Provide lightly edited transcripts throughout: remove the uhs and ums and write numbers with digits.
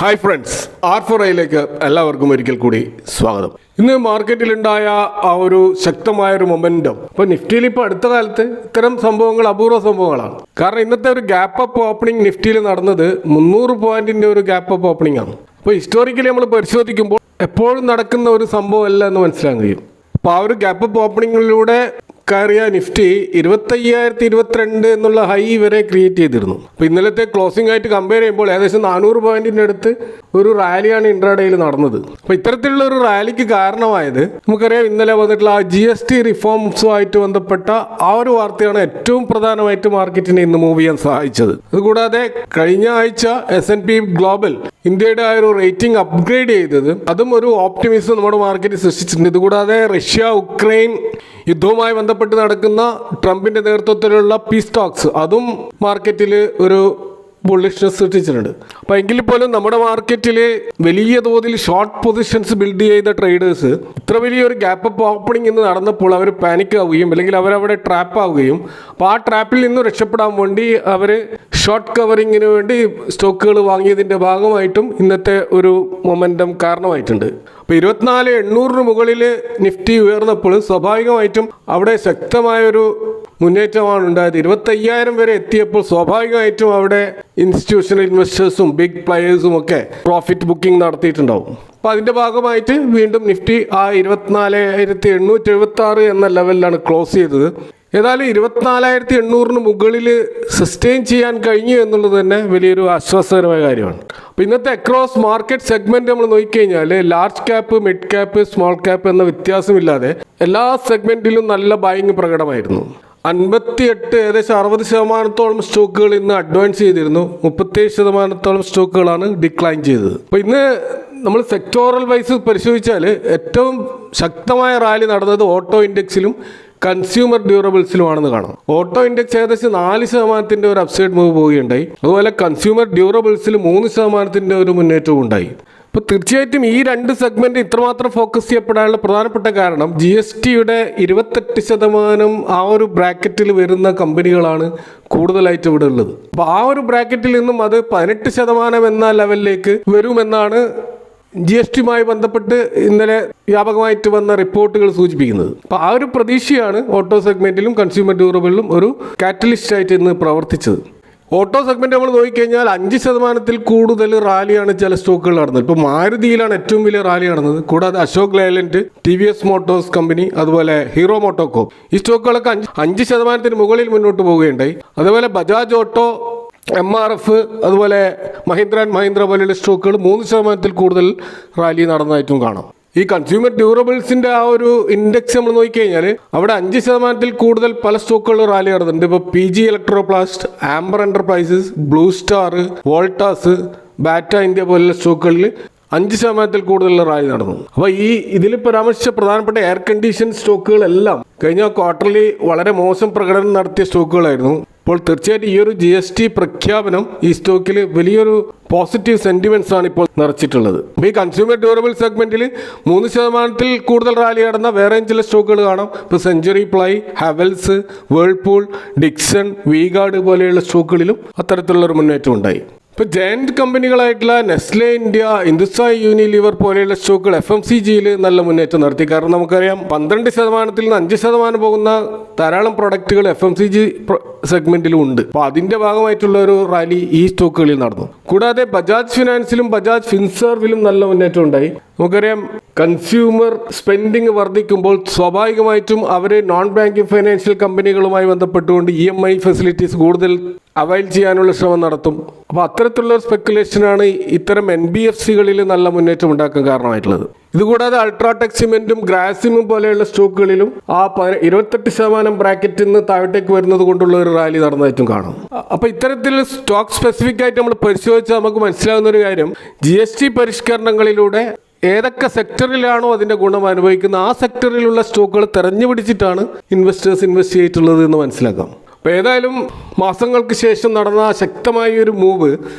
Hi friends, R4iലേക്ക് എല്ലാവർക്കും ഒരിക്കൽ കൂടി സ്വാഗതം. ഇന്ന് മാർക്കറ്റിലുണ്ടായ ആ ഒരു ശക്തമായൊരു മൊമെൻറ്റം ഇപ്പോൾ നിഫ്റ്റിയിൽ ഇപ്പോൾ അടുത്ത കാലത്ത് ഇത്തരം സംഭവങ്ങൾ അപൂർവ സംഭവങ്ങളാണ്. കാരണം ഇന്നത്തെ ഒരു ഗ്യാപ്പ് അപ്പ് ഓപ്പണിംഗ് നിഫ്റ്റിയിൽ നടന്നത് 300 പോയിന്റിൻ്റെ ഒരു ഗ്യാപ്പ് അപ്പ് ഓപ്പണിംഗ് ആണ്. അപ്പോൾ ഹിസ്റ്റോറിക്കലി നമ്മൾ പരിശോധിക്കുമ്പോൾ എപ്പോഴും നടക്കുന്ന ഒരു സംഭവമല്ല എന്ന് മനസ്സിലാക്കാൻ കഴിയും. അപ്പോൾ ആ ഒരു ഗ്യാപ്പ് അപ്പ് ഓപ്പണിങ്ങിലൂടെ കയറിയ നിഫ്റ്റി 25,022 എന്നുള്ള ഹൈ വരെ ക്രിയേറ്റ് ചെയ്തിരുന്നു. അപ്പോൾ ഇന്നലത്തെ ക്ലോസിംഗ് ആയിട്ട് കമ്പയർ ചെയ്യുമ്പോൾ ഏകദേശം 400 പോയിന്റിൻ്റെ അടുത്ത് ഒരു റാലിയാണ് ഇൻട്രാഡേയിൽ നടന്നത്. അപ്പോൾ ഇത്തരത്തിലുള്ള ഒരു റാലിക്ക് കാരണമായത് നമുക്കറിയാം, ഇന്നലെ വന്നിട്ടുള്ള ആ GST റിഫോംസുമായിട്ട് ബന്ധപ്പെട്ട ആ ഒരു വാർത്തയാണ് ഏറ്റവും പ്രധാനമായിട്ട് മാർക്കറ്റിനെ ഇന്ന് മൂവ് ചെയ്യാൻ സഹായിച്ചത്. അതുകൂടാതെ കഴിഞ്ഞ ആഴ്ച S&P ഗ്ലോബൽ ഇന്ത്യയുടെ ആ ഒരു റേറ്റിംഗ് അപ്ഗ്രേഡ് ചെയ്തത് അതും ഒരു ഓപ്റ്റിമിസം നമ്മുടെ മാർക്കറ്റിൽ സൃഷ്ടിച്ചിട്ടുണ്ട്. ഇതുകൂടാതെ റഷ്യ ഉക്രൈൻ യുദ്ധവുമായി ബന്ധപ്പെട്ട് നടക്കുന്ന ട്രംപിന്റെ നേതൃത്വത്തിലുള്ള പീസ് ടോക്സ് അതും മാർക്കറ്റിൽ ഒരു ബുള്ളിഷ്നെസ് സൃഷ്ടിച്ചിട്ടുണ്ട്. അപ്പോൾ എങ്കിൽ പോലും നമ്മുടെ മാർക്കറ്റിൽ വലിയ തോതിൽ ഷോർട്ട് പൊസിഷൻസ് ബിൽഡ് ചെയ്ത ട്രേഡേഴ്സ് ഇത്ര വലിയൊരു ഗ്യാപ്പ് അപ്പ് ഓപ്പണിംഗ് ഇന്ന് നടന്നപ്പോൾ അവർ പാനിക് ആവുകയും അല്ലെങ്കിൽ അവരവിടെ ട്രാപ്പ് ആവുകയും അപ്പോൾ ആ ട്രാപ്പിൽ നിന്ന് രക്ഷപ്പെടാൻ വേണ്ടി അവർ ഷോർട്ട് കവറിങ്ങിന് വേണ്ടി സ്റ്റോക്കുകൾ വാങ്ങിയതിൻ്റെ ഭാഗമായിട്ടും ഇന്നത്തെ ഒരു മൊമെൻറ്റം കാരണമായിട്ടുണ്ട്. അപ്പോൾ 24,800 മുകളിൽ നിഫ്റ്റി ഉയർന്നപ്പോൾ സ്വാഭാവികമായിട്ടും അവിടെ ശക്തമായൊരു മുന്നേറ്റമാണ് ഉണ്ടായത്. 25,000 വരെ എത്തിയപ്പോൾ സ്വാഭാവികമായിട്ടും അവിടെ ഇൻസ്റ്റിറ്റ്യൂഷണൽ ഇൻവെസ്റ്റേഴ്സും ബിഗ് പ്ലെയേഴ്സും ഒക്കെ പ്രോഫിറ്റ് ബുക്കിംഗ് നടത്തിയിട്ടുണ്ടാവും. അപ്പോൾ അതിൻ്റെ ഭാഗമായിട്ട് വീണ്ടും നിഫ്റ്റി ആ 24,876 എന്ന ലെവലിലാണ് ക്ലോസ് ചെയ്തത്. ഏതായാലും 24,800 മുകളിൽ സസ്റ്റെയിൻ ചെയ്യാൻ കഴിഞ്ഞു എന്നുള്ളത് തന്നെ വലിയൊരു ആശ്വാസകരമായ കാര്യമാണ്. അപ്പോൾ ഇന്നത്തെ അക്രോസ് മാർക്കറ്റ് സെഗ്മെൻറ്റ് നമ്മൾ നോക്കിക്കഴിഞ്ഞാൽ large cap, mid cap, small cap എന്ന വ്യത്യാസമില്ലാതെ എല്ലാ സെഗ്മെൻറ്റിലും നല്ല ബൈങ് പ്രകടമായിരുന്നു. 58 ഏകദേശം 60% സ്റ്റോക്കുകൾ ഇന്ന് അഡ്വാൻസ് ചെയ്തിരുന്നു. 37% സ്റ്റോക്കുകളാണ് ഡിക്ലൈൻ ചെയ്തത്. അപ്പോൾ ഇന്ന് നമ്മൾ സെക്ടോറൽ വൈസ് പരിശോധിച്ചാൽ ഏറ്റവും ശക്തമായ റാലി നടന്നത് ഓട്ടോ ഇൻഡെക്സിലും കൺസ്യൂമർ ഡ്യൂറബിൾസിലുമാണെന്ന് കാണാം. ഓട്ടോ ഇൻഡെക്സ് ഏകദേശം 4% ഒരു അപ്സൈഡ് മൂവ് പോവുകയുണ്ടായി. അതുപോലെ കൺസ്യൂമർ ഡ്യൂറബിൾസിൽ 3% ഒരു മുന്നേറ്റവും ഉണ്ടായി. അപ്പോൾ തീർച്ചയായിട്ടും ഈ രണ്ട് സെഗ്മെന്റ് ഇത്രമാത്രം ഫോക്കസ് ചെയ്യപ്പെടാനുള്ള പ്രധാനപ്പെട്ട കാരണം GSTയുടെ 28% ആ ഒരു ബ്രാക്കറ്റിൽ വരുന്ന കമ്പനികളാണ് കൂടുതലായിട്ട് ഇവിടെ ഉള്ളത്. അപ്പോൾ ആ ഒരു ബ്രാക്കറ്റിൽ നിന്നും അത് 18% എന്ന ലെവലിലേക്ക് വരുമെന്നാണ് GSTയുമായി ബന്ധപ്പെട്ട് ഇന്നലെ വ്യാപകമായിട്ട് വന്ന റിപ്പോർട്ടുകൾ സൂചിപ്പിക്കുന്നത്. അപ്പോൾ ആ ഒരു പ്രതീക്ഷയാണ് ഓട്ടോ സെഗ്മെന്റിലും കൺസ്യൂമർ ഡ്യൂറബിളിലും ഒരു കാറ്റലിസ്റ്റ് ആയിട്ട് ഇന്ന് പ്രവർത്തിച്ചത്. ഓട്ടോ സെഗ്മെന്റ് നമ്മൾ നോക്കിക്കഴിഞ്ഞാൽ 5% കൂടുതൽ റാലിയാണ് ചില സ്റ്റോക്കുകൾ നടന്നത്. ഇപ്പോൾ മാരുതിയിലാണ് ഏറ്റവും വലിയ റാലി നടന്നത്. കൂടാതെ Ashok Leyland, TVS Motors company, അതുപോലെ ഹീറോ മോട്ടോകോപ്പ് ഈ സ്റ്റോക്കുകളൊക്കെ 5% മുകളിൽ മുന്നോട്ട് പോവുകയുണ്ടായി. അതുപോലെ ബജാജ് ഓട്ടോ, MRF, അതുപോലെ മഹീന്ദ്ര ആൻഡ് മഹീന്ദ്ര പോലെയുള്ള സ്റ്റോക്കുകൾ 3% കൂടുതൽ റാലി നടന്നതായിട്ടും കാണാം. ഈ കൺസ്യൂമർ ഡ്യൂറബിൾസിന്റെ ആ ഒരു ഇൻഡെക്സ് നമ്മൾ നോക്കിക്കഴിഞ്ഞാൽ അവിടെ 5% കൂടുതൽ പല സ്റ്റോക്കുകൾ റാലി നടന്നിട്ടുണ്ട്. ഇപ്പോൾ PG Electroplast, Amber Enterprises, Blue Star, Voltas, Bata India പോലുള്ള സ്റ്റോക്കുകളിൽ 5% കൂടുതൽ റാലി നടന്നു. അപ്പോൾ ഇതിൽ പരാമർശിച്ച പ്രധാനപ്പെട്ട എയർ കണ്ടീഷൻ സ്റ്റോക്കുകളെല്ലാം കഴിഞ്ഞ ക്വാർട്ടറിൽ വളരെ മോശം പ്രകടനം നടത്തിയ സ്റ്റോക്കുകളായിരുന്നു. അപ്പോൾ തീർച്ചയായിട്ടും ഈ ഒരു GST പ്രഖ്യാപനം ഈ സ്റ്റോക്കിൽ വലിയൊരു പോസിറ്റീവ് സെന്റിമെന്റ്സ് ആണ് ഇപ്പോൾ നിറച്ചിട്ടുള്ളത്. അപ്പോൾ ഈ കൺസ്യൂമർ ഡ്യൂറബിൾ സെഗ്മെന്റിൽ 3% കൂടുതൽ റാലി നടന്ന വേറെ ചില സ്റ്റോക്കുകൾ കാണാം. ഇപ്പോൾ Century Ply, Havells, Whirlpool, Dixon, V Guard പോലെയുള്ള സ്റ്റോക്കുകളിലും അത്തരത്തിലുള്ളൊരു മുന്നേറ്റം ഉണ്ടായി. ഇപ്പോൾ ജയന്റ് കമ്പനികളായിട്ടുള്ള നെസ്ലെ ഇന്ത്യ, ഹിന്ദുസ്ഥാൻ യൂണിലിവർ പോലെയുള്ള സ്റ്റോക്കുകൾ FMCGയിൽ നല്ല മുന്നേറ്റം നടത്തി. കാരണം നമുക്കറിയാം 12% നിന്ന് 5% പോകുന്ന ധാരാളം പ്രൊഡക്റ്റുകൾ FMCG സെഗ്മെന്റിലും ഉണ്ട്. അപ്പോൾ അതിന്റെ ഭാഗമായിട്ടുള്ള ഒരു റാലി ഈ സ്റ്റോക്കുകളിൽ നടന്നു. കൂടാതെ ബജാജ് ഫിനാൻസിലും ബജാജ് ഫിൻസർവിലും നല്ല മുന്നേറ്റം ഉണ്ടായി. നമുക്കറിയാം കൺസ്യൂമർ സ്പെൻഡിങ് വർദ്ധിക്കുമ്പോൾ സ്വാഭാവികമായിട്ടും അവർ നോൺ ബാങ്കിങ് ഫൈനാൻഷ്യൽ കമ്പനികളുമായി ബന്ധപ്പെട്ടുകൊണ്ട് EMI ഫെസിലിറ്റീസ് കൂടുതൽ അവൈൽ ചെയ്യാനുള്ള ശ്രമം നടത്തും. അപ്പോൾ അത്തരത്തിലുള്ള സ്പെക്കുലേഷനാണ് ഇത്തരം NBFCകളിൽ നല്ല മുന്നേറ്റം ഉണ്ടാക്കാൻ കാരണമായിട്ടുള്ളത്. ഇതുകൂടാതെ അൾട്രാടെക് സിമെന്റും ഗ്രാസിമും പോലെയുള്ള സ്റ്റോക്കുകളിലും ആ 28% ബ്രാക്കറ്റിൽ നിന്ന് താഴോട്ടേക്ക് വരുന്നത് കൊണ്ടുള്ള ഒരു റാലി നടന്നതായിട്ടും കാണാം. അപ്പോൾ ഇത്തരത്തിൽ സ്റ്റോക്ക് സ്പെസിഫിക് ആയിട്ട് നമ്മൾ പരിശോധിച്ചാൽ നമുക്ക് മനസ്സിലാകുന്ന ഒരു കാര്യം, GST പരിഷ്കരണങ്ങളിലൂടെ ഏതൊക്കെ സെക്ടറിലാണോ അതിൻ്റെ ഗുണം അനുഭവിക്കുന്ന ആ സെക്ടറിലുള്ള സ്റ്റോക്കുകൾ തെരഞ്ഞു പിടിച്ചിട്ടാണ് ഇൻവെസ്റ്റേഴ്സ് ഇൻവെസ്റ്റ് ചെയ്തിട്ടുള്ളത് എന്ന് മനസ്സിലാക്കാം. അപ്പോൾ ഏതായാലും മാസങ്ങൾക്ക് ശേഷം നടന്ന ശക്തമായ ഒരു മൂവ്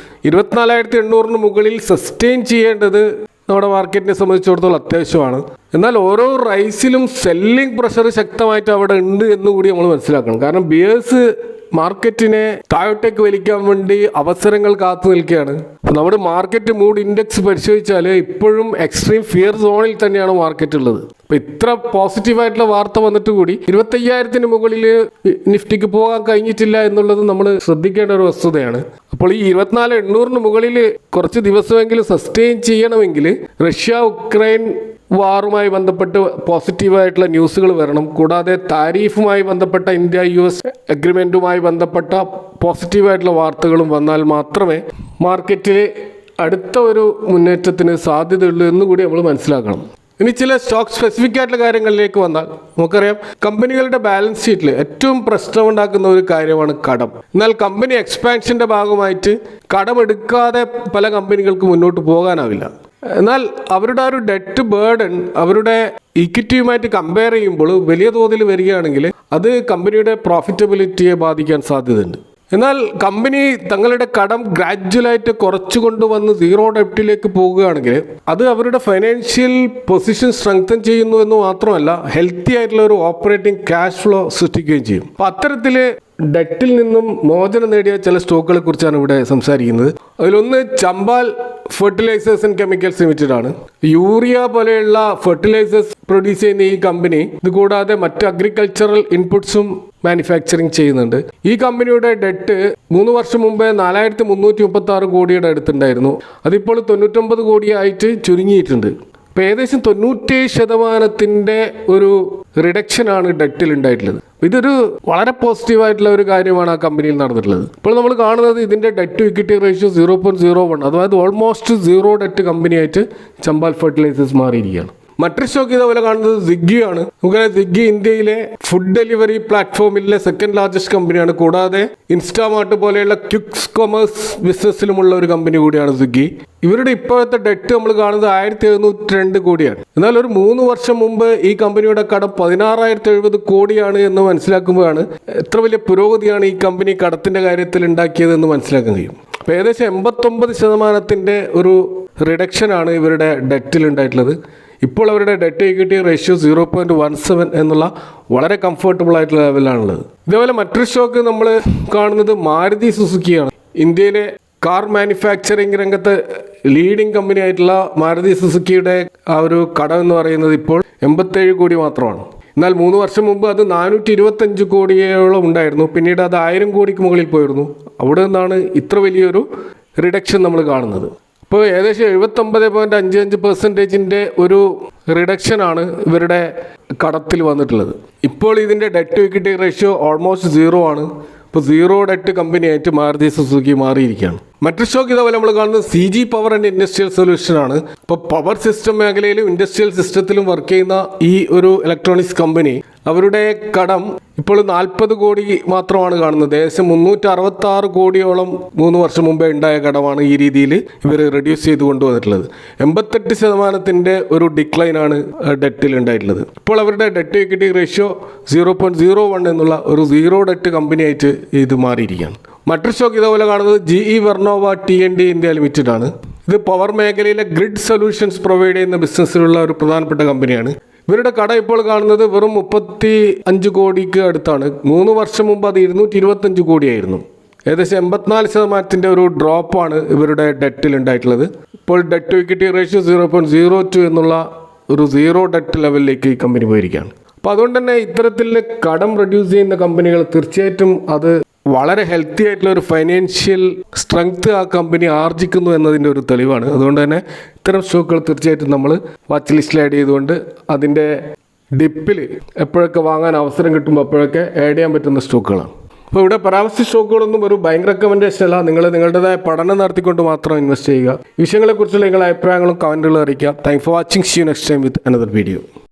24,800 മുകളിൽ സസ്റ്റെയിൻ ചെയ്യേണ്ടത് നമ്മുടെ മാർക്കറ്റിനെ സംബന്ധിച്ചിടത്തോളം അത്യാവശ്യമാണ്. എന്നാൽ ഓരോ റൈസിലും സെല്ലിംഗ് പ്രഷർ ശക്തമായിട്ട് അവിടെ ഉണ്ട് എന്നുകൂടി നമ്മൾ മനസ്സിലാക്കണം. കാരണം ബിയേഴ്സ് മാർക്കറ്റിനെ താഴോട്ടേക്ക് വലിക്കാൻ വേണ്ടി അവസരങ്ങൾ കാത്തു നിൽക്കുകയാണ്. നമ്മുടെ മാർക്കറ്റ് മൂഡ് ഇൻഡെക്സ് പരിശോധിച്ചാൽ ഇപ്പോഴും എക്സ്ട്രീം ഫിയർ സോണിൽ തന്നെയാണ് മാർക്കറ്റ് ഉള്ളത്. അപ്പോൾ ഇത്ര പോസിറ്റീവായിട്ടുള്ള വാർത്ത വന്നിട്ട് കൂടി 25,000 മുകളിൽ നിഫ്റ്റിക്ക് പോകാൻ കഴിഞ്ഞിട്ടില്ല എന്നുള്ളത് നമ്മൾ ശ്രദ്ധിക്കേണ്ട ഒരു വസ്തുതയാണ്. അപ്പോൾ ഈ 24,800 മുകളിൽ കുറച്ച് ദിവസമെങ്കിലും സസ്റ്റെയിൻ ചെയ്യണമെങ്കിൽ റഷ്യ ഉക്രൈൻ വാറുമായി ബന്ധപ്പെട്ട് പോസിറ്റീവായിട്ടുള്ള ന്യൂസുകൾ വരണം. കൂടാതെ താരിഫുമായി ബന്ധപ്പെട്ട ഇന്ത്യ US അഗ്രിമെൻറ്റുമായി ബന്ധപ്പെട്ട പോസിറ്റീവായിട്ടുള്ള വാർത്തകളും വന്നാൽ മാത്രമേ മാർക്കറ്റിൽ അടുത്ത ഒരു മുന്നേറ്റത്തിന് സാധ്യതയുള്ളൂ എന്നുകൂടി നമ്മൾ മനസ്സിലാക്കണം. ഇനി ചില സ്റ്റോക്ക് സ്പെസിഫിക് ആയിട്ടുള്ള കാര്യങ്ങളിലേക്ക് വന്നാൽ നമുക്കറിയാം, കമ്പനികളുടെ ബാലൻസ് ഷീറ്റിൽ ഏറ്റവും പ്രശ്നമുണ്ടാക്കുന്ന ഒരു കാര്യമാണ് കടം. എന്നാൽ കമ്പനി എക്സ്പാൻഷൻ്റെ ഭാഗമായിട്ട് കടമെടുക്കാതെ പല കമ്പനികൾക്ക് മുന്നോട്ട് പോകാനാവില്ല. എന്നാൽ അവരുടെ ആ ഒരു ഡെറ്റ് ബേർഡൻ അവരുടെ ഇക്വിറ്റിയുമായിട്ട് കമ്പയർ ചെയ്യുമ്പോൾ വലിയ തോതിൽ വരികയാണെങ്കിൽ അത് കമ്പനിയുടെ പ്രോഫിറ്റബിലിറ്റിയെ ബാധിക്കാൻ സാധ്യതയുണ്ട്. എന്നാൽ കമ്പനി തങ്ങളുടെ കടം ഗ്രാജുവലായിട്ട് കുറച്ചു കൊണ്ടുവന്ന് സീറോ ഡെപ്റ്റിലേക്ക് പോകുകയാണെങ്കിൽ അത് അവരുടെ ഫൈനാൻഷ്യൽ പൊസിഷൻ സ്ട്രെങ്തൻ ചെയ്യുന്നു എന്ന് മാത്രമല്ല, ഹെൽത്തി ആയിട്ടുള്ള ഒരു ഓപ്പറേറ്റിംഗ് ക്യാഷ് ഫ്ലോ സൃഷ്ടിക്കുകയും ചെയ്യും. അപ്പോൾ അത്തരത്തിൽ ഡെറ്റിൽ നിന്നും മോചനം നേടിയ ചില സ്റ്റോക്കുകളെ കുറിച്ചാണ് ഇവിടെ സംസാരിക്കുന്നത്. അതിലൊന്ന് ചമ്പാൽ ഫെർട്ടിലൈസേഴ്സ് ആൻഡ് കെമിക്കൽസ് ലിമിറ്റഡ് ആണ്. യൂറിയ പോലെയുള്ള ഫെർട്ടിലൈസേഴ്സ് പ്രൊഡ്യൂസ് ചെയ്യുന്ന ഈ കമ്പനി ഇത് കൂടാതെ മറ്റ് അഗ്രികൾച്ചറൽ ഇൻപുട്സും മാനുഫാക്ചറിങ് ചെയ്യുന്നുണ്ട്. ഈ കമ്പനിയുടെ ഡെറ്റ് 3 വർഷം മുമ്പേ 4,336 കോടിയുടെ അടുത്തുണ്ടായിരുന്നു. അതിപ്പോൾ 99 കോടിയായിട്ട് ചുരുങ്ങിയിട്ടുണ്ട്. അപ്പോൾ ഏകദേശം 97% ഒരു റിഡക്ഷനാണ് ഡെറ്റിൽ ഉണ്ടായിട്ടുള്ളത്. ഇതൊരു വളരെ പോസിറ്റീവായിട്ടുള്ള ഒരു കാര്യമാണ് ആ കമ്പനിയിൽ നടന്നിട്ടുള്ളത്. ഇപ്പോൾ നമ്മൾ കാണുന്നത് ഇതിൻ്റെ ഡെറ്റ് ടു ഇക്വിറ്റി റേഷ്യോ 0.01, അതായത് ഓൾമോസ്റ്റ് സീറോ ഡെറ്റ് കമ്പനിയായിട്ട് ചമ്പാൽ ഫെർട്ടിലൈസേഴ്സ് മാറിയിരിക്കുകയാണ്. മറ്റൊരു സ്റ്റോക്ക് ഇതേപോലെ കാണുന്നത് സ്വിഗ്ഗിയാണ്. നമുക്കറിയാം, സ്വിഗ്ഗി ഇന്ത്യയിലെ ഫുഡ് ഡെലിവറി പ്ലാറ്റ്ഫോമിലെ സെക്കൻഡ് ലാർജസ്റ്റ് കമ്പനിയാണ്. കൂടാതെ ഇൻസ്റ്റാമാർട്ട് പോലെയുള്ള ക്വിക്ക് കൊമേഴ്സ് ബിസിനസ്സിലുമുള്ള ഒരു കമ്പനി കൂടിയാണ് സ്വിഗ്ഗി. ഇവരുടെ ഇപ്പോഴത്തെ ഡെറ്റ് നമ്മൾ കാണുന്നത് 1,702 കോടിയാണ്. എന്നാൽ ഒരു 3 വർഷം മുമ്പ് ഈ കമ്പനിയുടെ കടം 16,070 കോടിയാണ് എന്ന് മനസ്സിലാക്കുമ്പോഴാണ് എത്ര വലിയ പുരോഗതിയാണ് ഈ കമ്പനി കടത്തിൻ്റെ കാര്യത്തിൽ ഉണ്ടാക്കിയതെന്ന് മനസ്സിലാക്കാൻ കഴിയും. അപ്പോൾ ഏകദേശം 89% ഒരു റിഡക്ഷനാണ് ഇവരുടെ ഡെറ്റിൽ ഉണ്ടായിട്ടുള്ളത്. ഇപ്പോൾ അവരുടെ ഡെറ്റ് ഇക്വിറ്റി റേഷ്യോ 0.17 എന്നുള്ള വളരെ കംഫർട്ടബിൾ ആയിട്ടുള്ള ലെവലാണുള്ളത്. ഇതേപോലെ മറ്റൊരു സ്റ്റോക്ക് നമ്മൾ കാണുന്നത് മാരുതി സുസുക്കിയാണ്. ഇന്ത്യയിലെ കാർ മാനുഫാക്ചറിങ് രംഗത്ത് ലീഡിംഗ് കമ്പനി ആയിട്ടുള്ള മാരുതി സുസുക്കിയുടെ ആ ഒരു കടം എന്ന് പറയുന്നത് ഇപ്പോൾ 87 കോടി മാത്രമാണ്. എന്നാൽ 3 വർഷം മുമ്പ് അത് 425 കോടിയോളം ഉണ്ടായിരുന്നു. പിന്നീട് അത് 1000 കോടിക്ക് മുകളിൽ പോയിരുന്നു. അവിടെ നിന്നാണ് ഇത്ര വലിയൊരു റിഡക്ഷൻ നമ്മൾ കാണുന്നത്. ഇപ്പോൾ ഏകദേശം 79.55% ഒരു റിഡക്ഷനാണ് ഇവരുടെ കടത്തിൽ വന്നിട്ടുള്ളത്. ഇപ്പോൾ ഇതിൻ്റെ debt to equity ratio almost 0 ആണ്. ഇപ്പോൾ സീറോ ഡെറ്റ് കമ്പനിയായിട്ട് മാരുതി സുസുക്കി മാറിയിരിക്കുകയാണ്. മറ്റൊരു സ്റ്റോക്ക് ഇതേപോലെ നമ്മൾ കാണുന്നത് CG power and industrial solution ആണ്. ഇപ്പോൾ പവർ സിസ്റ്റം മേഖലയിലും ഇൻഡസ്ട്രിയൽ സിസ്റ്റത്തിലും വർക്ക് ചെയ്യുന്ന ഈ ഒരു ഇലക്ട്രോണിക്സ് കമ്പനി അവരുടെ കടം ഇപ്പോൾ 40 കോടി മാത്രമാണ് കാണുന്നത്. ഏകദേശം 366 കോടിയോളം 3 വർഷം മുമ്പേ ഉണ്ടായ കടമാണ് ഈ രീതിയിൽ ഇവർ റെഡ്യൂസ് ചെയ്ത് കൊണ്ടുവന്നിട്ടുള്ളത്. 88% ഒരു ഡിക്ലൈനാണ് ഡെറ്റിൽ ഉണ്ടായിട്ടുള്ളത്. ഇപ്പോൾ അവരുടെ ഡെറ്റ് ഇക്വിറ്റി റേഷ്യോ 0.01 എന്നുള്ള ഒരു സീറോ ഡെറ്റ് കമ്പനിയായിട്ട് ഇത് മാറിയിരിക്കുകയാണ്. മറ്റൊരു സ്റ്റോക്ക് ഇതേപോലെ കാണുന്നത് GE വെർണോവ T&D ഇന്ത്യ ലിമിറ്റഡ് ആണ്. ഇത് പവർ മേഖലയിലെ ഗ്രിഡ് സൊല്യൂഷൻസ് പ്രൊവൈഡ് ചെയ്യുന്ന ബിസിനസ്സിലുള്ള ഒരു പ്രധാനപ്പെട്ട കമ്പനിയാണ്. ഇവരുടെ കട ഇപ്പോൾ കാണുന്നത് വെറും 35 കോടിക്ക് അടുത്താണ്. 3 വർഷം മുമ്പ് അത് 225 കോടിയായിരുന്നു. ഏകദേശം 84% ഒരു ഡ്രോപ്പാണ് ഇവരുടെ ഡെറ്റിൽ ഉണ്ടായിട്ടുള്ളത്. ഇപ്പോൾ ഡെറ്റ് ടു ഇക്വിറ്റി റേഷ്യോ 0.02 എന്നുള്ള ഒരു സീറോ ഡെറ്റ് ലെവലിലേക്ക് ഈ കമ്പനി പോയിരിക്കുകയാണ്. അപ്പോൾ അതുകൊണ്ട് തന്നെ ഇത്തരത്തിൽ കടം റെഡ്യൂസ് ചെയ്യുന്ന കമ്പനികൾ തീർച്ചയായിട്ടും അത് വളരെ ഹെൽത്തി ആയിട്ടുള്ള ഒരു ഫൈനാൻഷ്യൽ സ്ട്രെങ്ത് ആ കമ്പനി ആർജിക്കുന്നു എന്നതിൻ്റെ ഒരു തെളിവാണ്. അതുകൊണ്ട് തന്നെ ഇത്തരം സ്റ്റോക്കുകൾ തീർച്ചയായിട്ടും നമ്മൾ വാച്ച് ലിസ്റ്റിൽ ആഡ് ചെയ്തുകൊണ്ട് അതിൻ്റെ ഡിപ്പിൽ എപ്പോഴൊക്കെ വാങ്ങാൻ അവസരം കിട്ടുമ്പോൾ അപ്പോഴൊക്കെ ആഡ് ചെയ്യാൻ പറ്റുന്ന സ്റ്റോക്കുകളാണ്. അപ്പോൾ ഇവിടെ പരാമർശിച്ച സ്റ്റോക്കുകളൊന്നും ഒരു ഭയങ്കര റെക്കമെൻഡേഷൻ അല്ല. നിങ്ങൾ നിങ്ങളുടേതായ പഠനം നടത്തിക്കൊണ്ട് മാത്രം ഇൻവെസ്റ്റ് ചെയ്യുക. വിഷയങ്ങളെക്കുറിച്ചുള്ള നിങ്ങളുടെ അഭിപ്രായങ്ങളും കമൻറ്റുകളും അറിയിക്കുക. Thanks for watching. See you next time with another video.